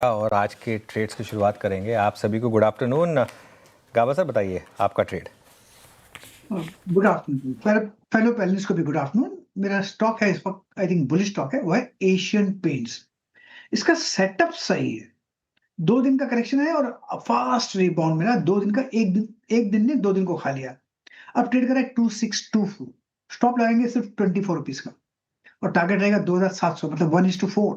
और आज के ट्रेड्स की शुरुआत करेंगे। आप सभी को गुड आफ्टरनून। गाबा सर बताइए आपका trade. Good afternoon fellow panelist को भी गुड आफ्टरनून। मेरा स्टॉक है इस वक्त, आई थिंक बुलिश स्टॉक है, वो है एशियन पेंट्स। इसका सेटअप सही है, 2 दिन का करेक्शन है और फास्ट रिबाउंड मिला। 2 दिन का, एक दिन ने 2 दिन को खा लिया। अब ट्रेड कर रहा है 2624। स्टॉप लगाएंगे सिर्फ 24 रुपीज का और टारगेट रहेगा 2700, मतलब 1:4।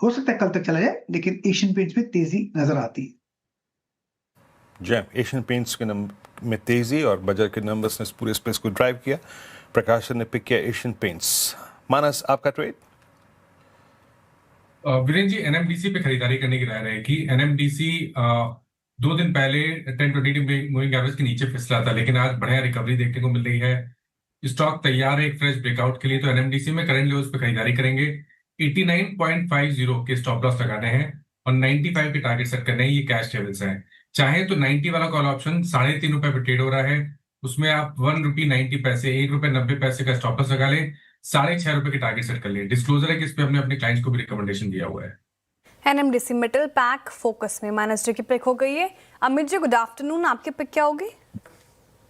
हो सकता है कल तक चला जाए, लेकिन एशियन पेंट्स में तेजी नजर आती है। एशियन पेंट्स के में तेजी और बजट के नंबर्स ने पूरे स्पेस को ड्राइव किया। प्रकाश ने पिक किया एशियन पेंट्स। मानस, आपका ट्रेड? वीरेंद्र जी, एनएमडीसी पे खरीदारी करने की राय रहेगी। एनएमडीसी 2 दिन पहले 10-20 मूविंग एवरेज के नीचे फिसला था, लेकिन आज बढ़िया रिकवरी देखने को मिल रही है। स्टॉक तैयार है एक फ्रेश ब्रेकआउट के लिए, तो एनएमडीसी में करंट लेवल्स पे खरीदारी करेंगे। 89.50 के स्टॉप लॉस लगाने हैं और 95 के टारगेट सेट करने हैं। ये कैश लेवल्स हैं। चाहे तो 90 वाला कॉल ऑप्शन 3.5 रुपए पे ट्रेड हो रहा है, उसमें आप 1 रुपये 90 पैसे, 1 रुपये 90 पैसे का स्टॉप लॉस लगा लें। 6.5 रुपए के टारगेट सेट कर लिए। डिस्क्लोजर है कि इस पे हमने अपने क्लाइंट्स को भी रिकमेंडेशन दिया हुआ है। एनएमडीसी मेटल पैक फोकस में माइनस जी की पिक हो गई है। अमित जी गुड आफ्टरनून, आपकी पिक क्या होगी?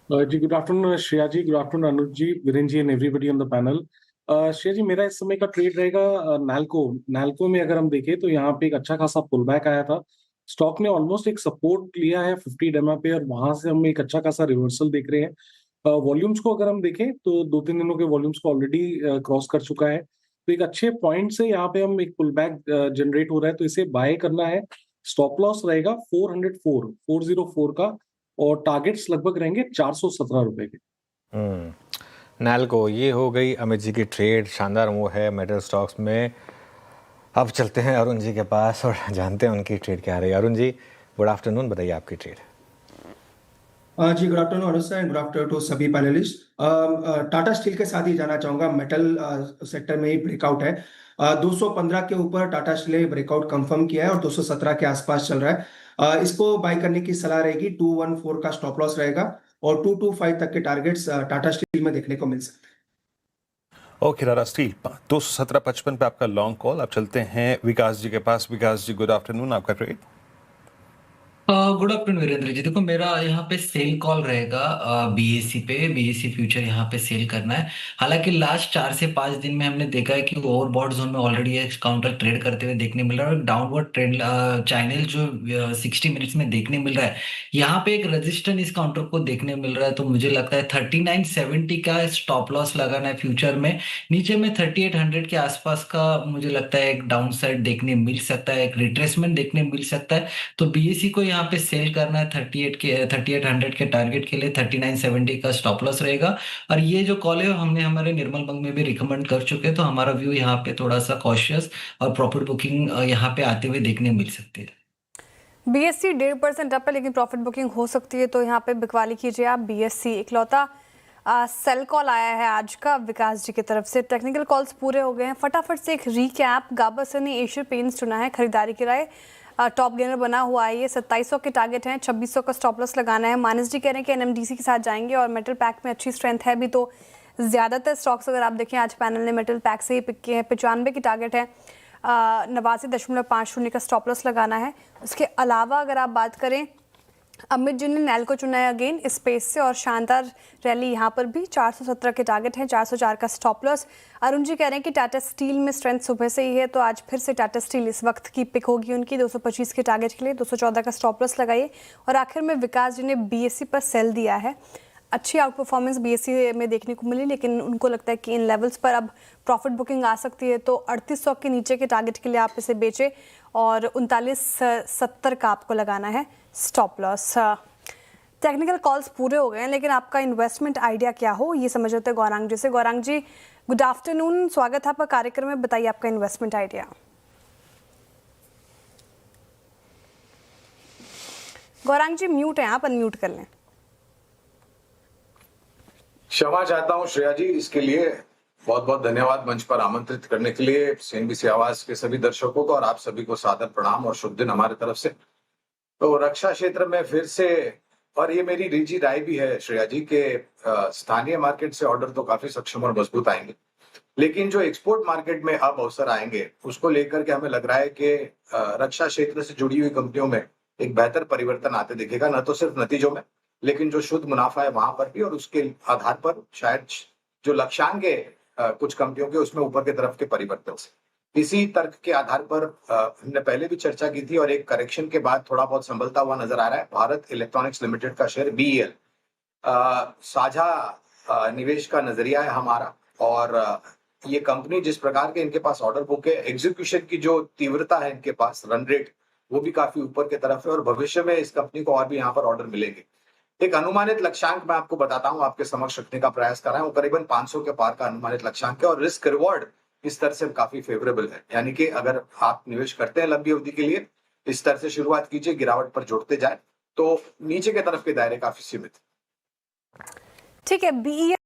जी good afternoon Shreya ji, good afternoon Anuj ji, Virendra ji and everybody on the panel. Shreya ji, मेरा इस समय का ट्रेड रहेगा नैल्को में। अगर हम देखें तो यहाँ पे एक अच्छा खासा पुल बैक आया था। स्टॉक ने ऑलमोस्ट एक सपोर्ट लिया है 50 डेमा पे और वहां से हम एक अच्छा खासा रिवर्सल देख रहे हैं। वॉल्यूम्स को अगर हम देखें तो 2-3 दिनों के वॉल्यूम्स को ऑलरेडी क्रॉस कर चुका है, तो एक अच्छे पॉइंट से यहाँ पे हम एक पुल बैक जनरेट हो रहा है, तो इसे बाय करना है। स्टॉप लॉस रहेगा 404 का और टारगेट्स लगभग रहेंगे 417 रुपए के। नैल्को, ये हो गई अमित जी की ट्रेड। शानदार मूव है मेटल स्टॉक्स में। अब चलते हैं अरुण जी के पास और जानते हैं उनकी ट्रेड क्या रही है। अरुण जी गुड आफ्टरनून, बताइए आपकी ट्रेड। जी good afternoon Anuj sir, good afternoon to सभी पैनलिस्ट। टाटा स्टील के साथ ही जाना चाहूंगा। मेटल सेक्टर में ही ब्रेकआउट है। 215 के ऊपर टाटा स्टील ने ब्रेकआउट कंफर्म किया है और 217 के आसपास चल रहा है। इसको बाय करने की सलाह रहेगी। 214 का स्टॉप लॉस रहेगा और 225 तक के टारगेट्स टाटा स्टील में देखने को मिल सकते हैं। ओके, टाटा स्टील 217.55 पे आपका लॉन्ग कॉल। आप चलते हैं विकास जी के पास। विकास जी गुड आफ्टरनून, आपका trade? Good afternoon Virendra ji. देखो, मेरा यहाँ पे सेल कॉल रहेगा बीएससी पे। बीएससी फ्यूचर यहाँ पे सेल करना है। हालांकि लास्ट 4 से 5 दिन में हमने देखा है कि ओवरबॉट जोन में ऑलरेडी एक काउंटर ट्रेड करते हुए देखने मिल रहा है और डाउनवर्ड ट्रेंड चैनल जो 60 मिनट्स में देखने मिल रहा है। यहाँ पे एक रेजिस्टेंस इस काउंटर को देखने मिल रहा है, तो मुझे लगता है 3970 का स्टॉप लॉस लगाना है फ्यूचर में। नीचे में 3800 के आसपास का मुझे लगता है एक डाउन साइड देखने मिल सकता है, एक रिट्रेसमेंट देखने मिल सकता है। तो बीएससी को यहाँ पे सेल करना है 3800 के टारगेट के लिए। 3970 का स्टॉप लॉस रहेगा। और ये जो कॉल है हमने हमारे निर्मल बंग में भी रिकमेंड कर चुके हैं, तो हमारा व्यू यहाँ पे थोड़ा सा कॉशियस और प्रॉफिट बुकिंग यहाँ पे आते हुए देखने मिल सकती है। बीएससी 1.5% अप है, लेकिन प्रॉफिट बुकिंग हो सकती है, तो यहाँ पे बिकवाली कीजिए आप। बीएससी इकलौता सेल कॉल आया है आज का विकास जी की तरफ से। टेक्निकल कॉल्स पूरे हो गए हैं। फटाफट से एक रीकैप। गाबा सर ने एशियन पेंट्स चुना है खरीदारी की राय। टॉप गेनर बना हुआ है ये। 2700 के टारगेट हैं, 2600 का स्टॉप लॉस लगाना है। मानस जी कह रहे हैं कि एनएमडीसी के साथ जाएंगे और मेटल पैक में अच्छी स्ट्रेंथ है भी, तो ज़्यादातर स्टॉक्स अगर आप देखें आज पैनल ने मेटल पैक से ही पिक किए हैं। 95 की टारगेट है, 89.50 का स्टॉप लॉस लगाना है। उसके अलावा अगर आप बात करें, अमित जी ने नैल्को चुना है अगेन इस स्पेस से और शानदार रैली यहाँ पर भी। 417 के टारगेट हैं, 404 का स्टॉप लॉस। अरुण जी कह रहे हैं कि टाटा स्टील में स्ट्रेंथ सुबह से ही है, तो आज फिर से टाटा स्टील इस वक्त की पिक होगी उनकी। 225 के टारगेट के लिए 214 का स्टॉप लॉस लगाइए। और आखिर में विकास जी ने बीएससी पर सेल दिया है। अच्छी आउट परफॉर्मेंस बीएससी में देखने को मिली, लेकिन उनको लगता है कि इन लेवल्स पर अब प्रॉफिट बुकिंग आ सकती है, तो 3800 के नीचे के टारगेट के लिए आप इसे बेचें और 3970 का आपको लगाना है स्टॉप लॉस। टेक्निकल कॉल्स पूरे हो गए हैं, लेकिन आपका इन्वेस्टमेंट आइडिया क्या हो ये समझ होते हैं गौरांग जी से। गौरांग जी गुड आफ्टरनून, स्वागत है आपका कार्यक्रम में। बताइए आपका इन्वेस्टमेंट आइडिया। गौरांग जी म्यूट हैं आप, अनम्यूट कर लें। क्षमा चाहता हूं श्रेया जी, इसके लिए बहुत बहुत धन्यवाद मंच पर आमंत्रित करने के लिए सीएनबीसी आवाज के सभी दर्शकों को, और आप सभी को सादर प्रणाम और शुभ दिन हमारे तरफ से। तो रक्षा क्षेत्र में फिर से, और ये मेरी निजी राय भी है श्रेया जी के स्थानीय मार्केट से ऑर्डर तो काफी सक्षम और मजबूत आएंगे। लेकिन जो एक्सपोर्ट मार्केट में अब अवसर आएंगे उसको लेकर के हमें लग रहा है कि रक्षा क्षेत्र से जुड़ी हुई कंपनियों में एक बेहतर परिवर्तन आते दिखेगा, न तो सिर्फ नतीजों में लेकिन जो शुद्ध मुनाफा है वहां पर भी, और उसके आधार पर शायद जो लक्ष्यांक है कुछ कंपनियों के उसमें ऊपर की तरफ के परिवर्तन से। इसी तर्क के आधार पर हमने पहले भी चर्चा की थी और एक करेक्शन के बाद थोड़ा बहुत संभलता हुआ नजर आ रहा है। भारत इलेक्ट्रॉनिक्स लिमिटेड का शेयर BEL साझा निवेश का नजरिया है हमारा, और ये कंपनी जिस प्रकार के इनके पास ऑर्डर बुक है, एग्जीक्यूशन की जो तीव्रता है इनके पास, रन रेट वो भी काफी ऊपर की तरफ है और भविष्य में इस कंपनी को और भी यहाँ पर ऑर्डर मिलेंगे। एक अनुमानित लक्ष्यांक मैं आपको बताता हूं, आपके समक्ष रखने का प्रयास कर रहा हूं, करीबन 500 के पार का अनुमानित लक्ष्यांक है और रिस्क रिवॉर्ड इस स्तर से काफी फेवरेबल है। यानी कि अगर आप निवेश करते हैं लंबी अवधि के लिए, इस स्तर से शुरुआत कीजिए, गिरावट पर जुड़ते जाए तो नीचे के तरफ के दायरे काफी सीमित। ठीक है, BEL